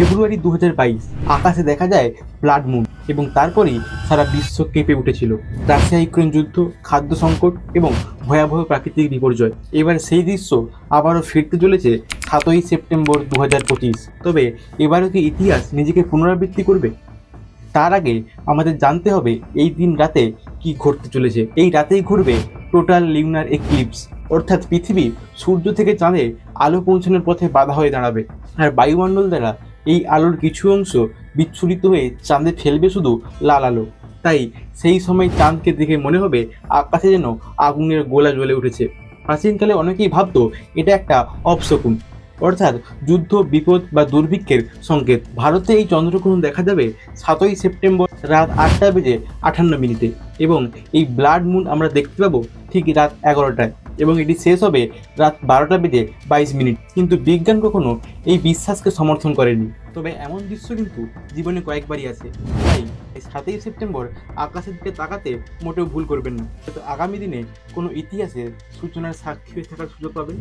ফেব্রুয়ারি 2022 আকাশে দেখা যায় ব্লাড মুন এবং তারপরেই সারা বিশ্ব কেঁপে উঠেছিল। রাশিয়া ইউক্রেন যুদ্ধ, খাদ্য সংকট এবং ভয়াবহ প্রাকৃতিক বিপর্যয়। এবার সেই দৃশ্য আবারও ফিরতে চলেছে 7ই সেপ্টেম্বর 2025। তবে এবারও কি ইতিহাস নিজেকে পুনরাবৃত্তি করবে? তার আগে আমাদের জানতে হবে এই দিন রাতে কি ঘটতে চলেছে। এই রাতেই ঘটবে টোটাল লিউনার এক্লিপস, অর্থাৎ পৃথিবী সূর্য থেকে চাঁদে আলো পৌঁছানোর পথে বাধা হয়ে দাঁড়াবে। আর বায়ুমণ্ডল দ্বারা এই আলোর কিছু অংশ বিচ্ছুরিত হয়ে চাঁদে ফেলবে শুধু লাল আলো। তাই সেই সময় চাঁদকে দেখে মনে হবে আকাশে যেন আগুনের গোলা জ্বলে উঠেছে। প্রাচীনকালে অনেকেই ভাবতো এটা একটা অপশকুন, অর্থাৎ যুদ্ধ, বিপদ বা দুর্ভিক্ষের সংকেত। ভারতে এই চন্দ্রগ্রহণ দেখা যাবে 7ই সেপ্টেম্বর রাত 8:58 এবং এই ব্লাড মুন আমরা দেখতে পাবো ঠিক রাত 11টায় এবং এটি শেষ হবে রাত 12:22। কিন্তু বিজ্ঞান কখনো এই বিশ্বাসকে সমর্থন করেনি। তবে এমন দৃশ্য কিন্তু জীবনে কয়েকবারই আসে। তাই এই 7ই সেপ্টেম্বর আকাশের দিকে তাকাতে মোটেও ভুল করবেন না। হয়তো আগামী দিনে কোনো ইতিহাসের সূচনার সাক্ষী হয়ে থাকার সুযোগ পাবেন।